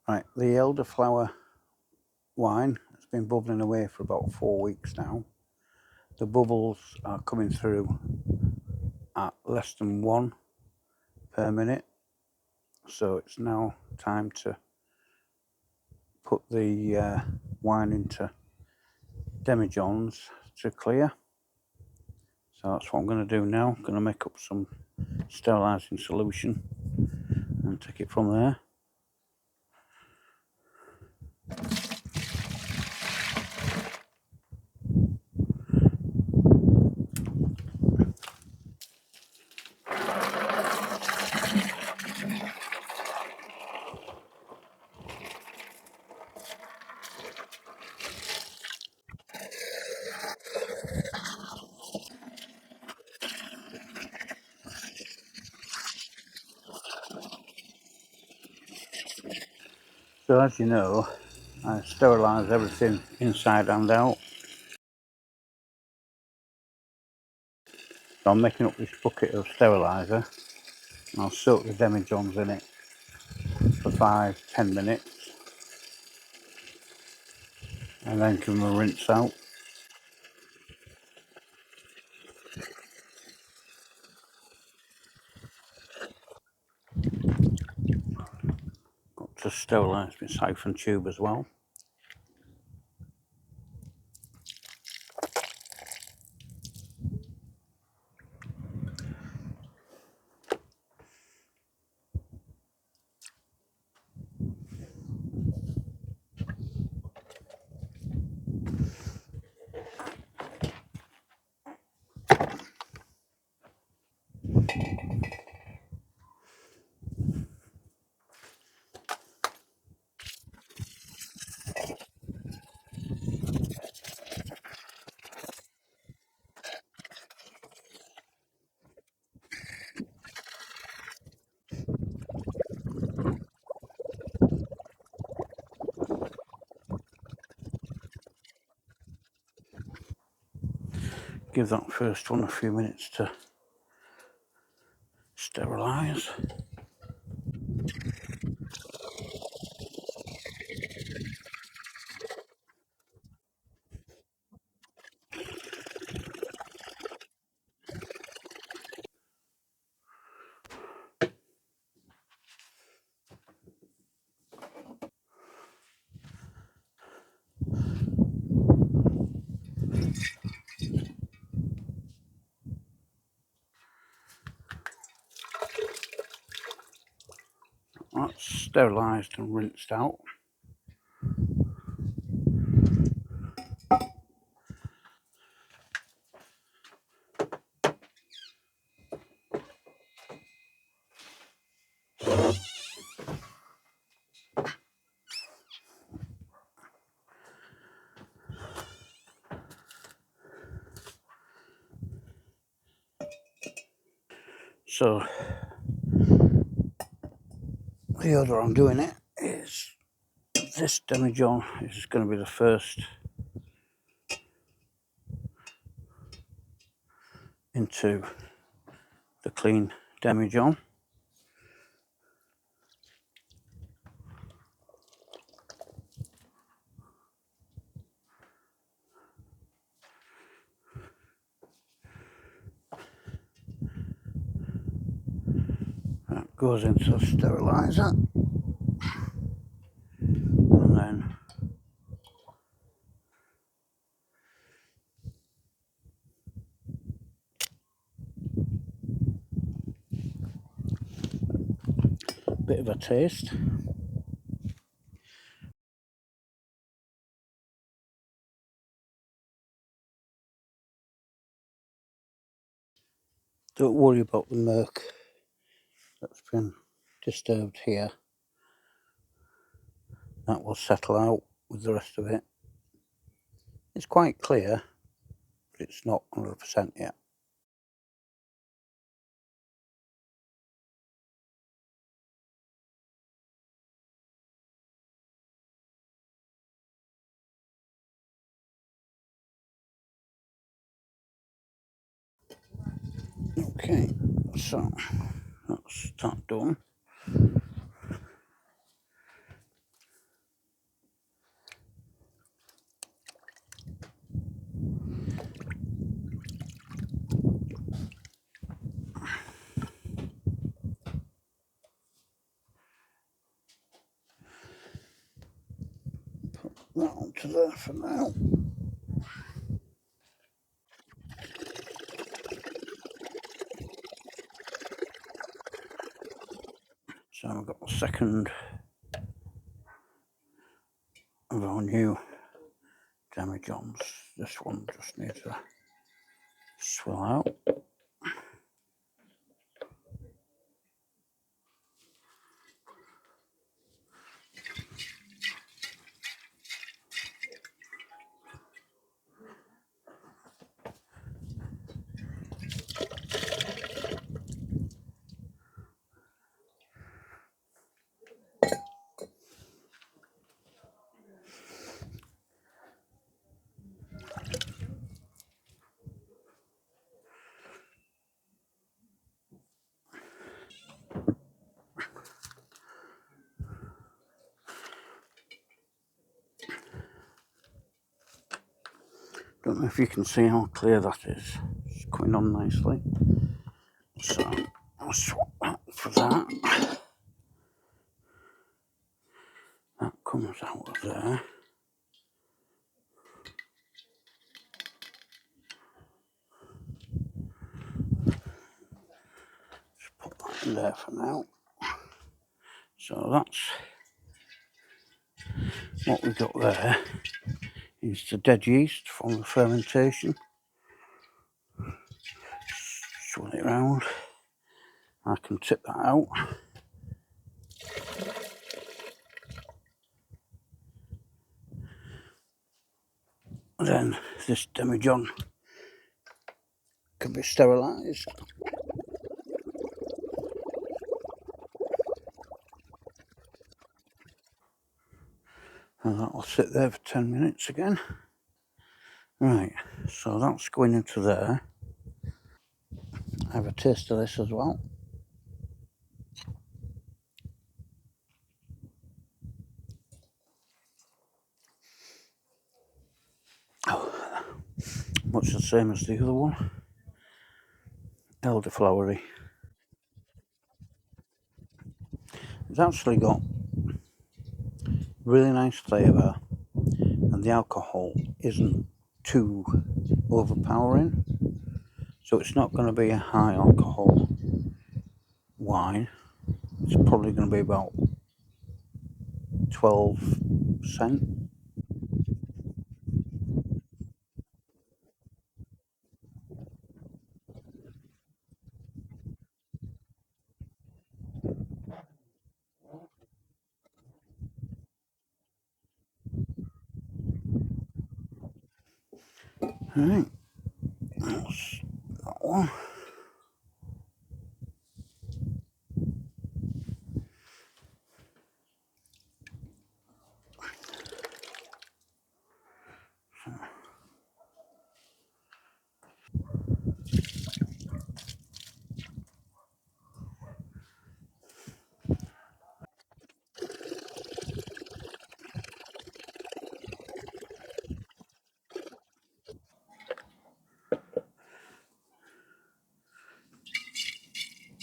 Right, the Elderflower Wine has been bubbling away for about 4 weeks now. The bubbles are coming through at less than 1 per minute, so it's now time to put the wine into demijohns to clear. So that's what I'm going to do now. I'm going to make up some sterilising solution and take it from there. So as you know, I sterilise everything inside and out. So I'm making up this bucket of steriliser and I'll soak the demijohns in it for 5-10 minutes and then give them a rinse out. Got to sterilise my siphon tube as well. Give that first one a few minutes to sterilise. That's sterilised and rinsed out. So the order I'm doing it is this demijohn is going to be the first into the clean demijohn. That goes into the steriliser, and then a bit of a taste. Don't worry about the murk that's been disturbed here. That will settle out with the rest of it. It's quite clear, but it's not 100% yet. Okay, so that's that done. that onto there for now. So I've got the second of our new demijohns. This one just needs to swill out. Don't know if you can see how clear that is. It's coming on nicely. So I'll swap that for that. That comes out of there. Just put that in there for now. So that's what we got there. Is the dead yeast from the fermentation. Swirl it round. I can tip that out. And then this demijohn can be sterilised. And that will sit there for 10 minutes again. Right, so that's going into there. Have a taste of this as well. Oh, much the same as the other one. Elderflowery. It's actually got really nice flavour, and the alcohol isn't too overpowering, so it's not going to be a high alcohol wine. It's probably going to be about 12%. Right, that's that one.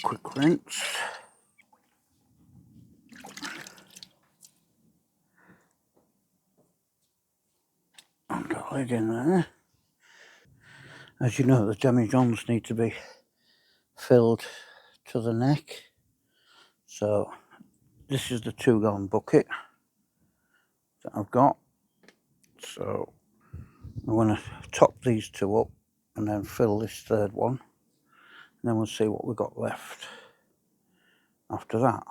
Quick rinse. And a lid in there. As you know, the demijohns need to be filled to the neck. So this is the 2-gallon bucket that I've got. So I'm going to top these two up and then fill this third one. And then we'll see what we've got left after that.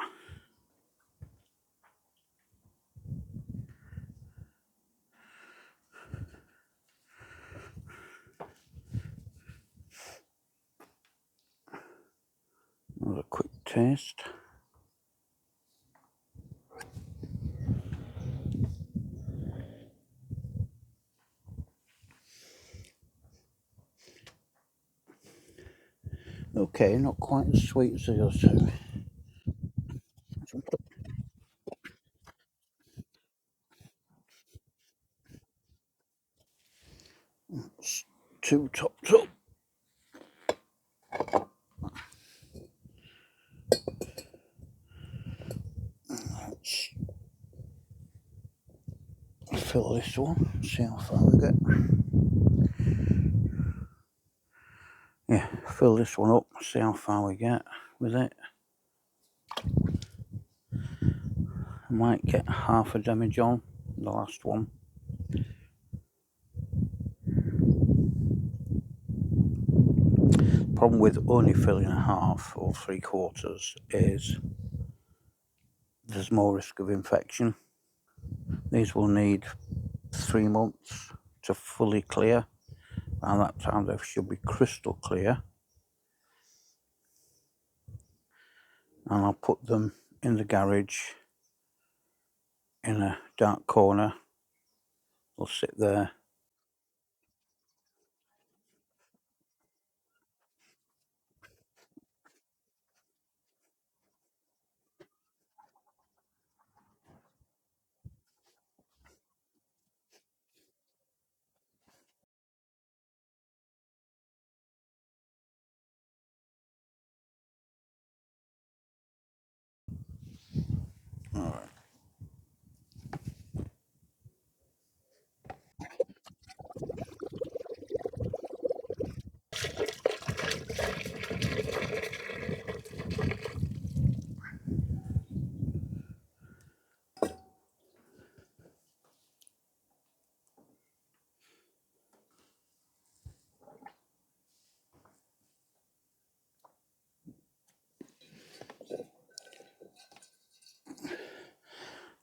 Another quick taste. Okay, not quite as sweet as the other two. It's 2 topped up. Let's fill this one, see how far we get. Yeah, fill this one up, see how far we get with it. I might get half a demijohn, the last one. Problem with only filling a half or 3/4 is there's more risk of infection. These will need 3 months to fully clear. By that time they should be crystal clear. And I'll put them in the garage in a dark corner. They'll sit there. Alright.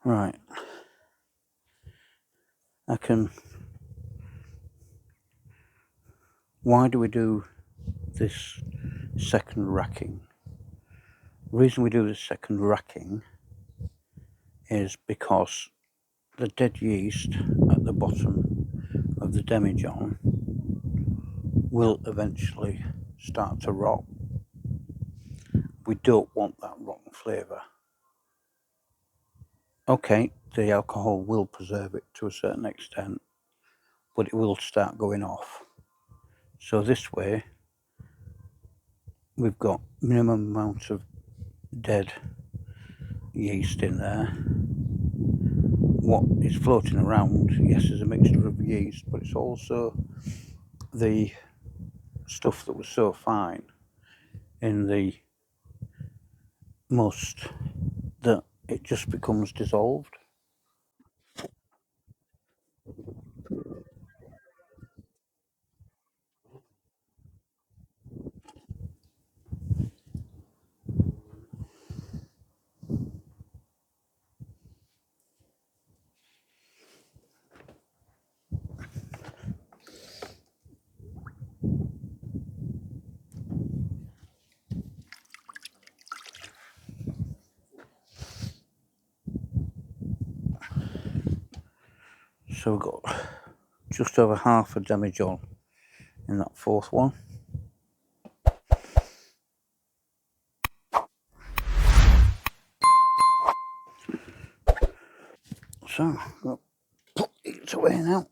Right. Why do we do this second racking? The reason we do the second racking is because the dead yeast at the bottom of the demijohn will eventually start to rot. We don't want that rotten flavour. Okay, the alcohol will preserve it to a certain extent, but it will start going off. So this way we've got minimum amount of dead yeast in there. What is floating around, yes, is a mixture of yeast, but it's also the stuff that was so fine in the must that it just becomes dissolved. So we've got just over half a demijohn in that fourth one. So we'll put these away now.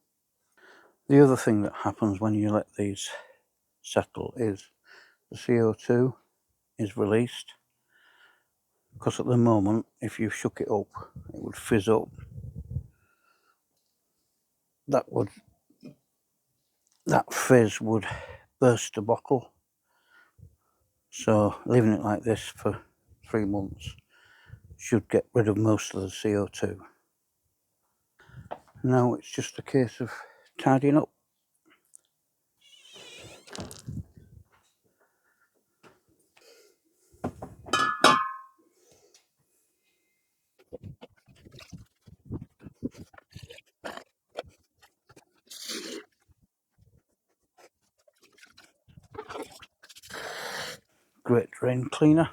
The other thing that happens when you let these settle is the CO2 is released, because at the moment if you shook it up it would fizz up. That fizz would burst the bottle. So leaving it like this for 3 months should get rid of most of the CO2. Now it's just a case of tidying up. Great drain cleaner.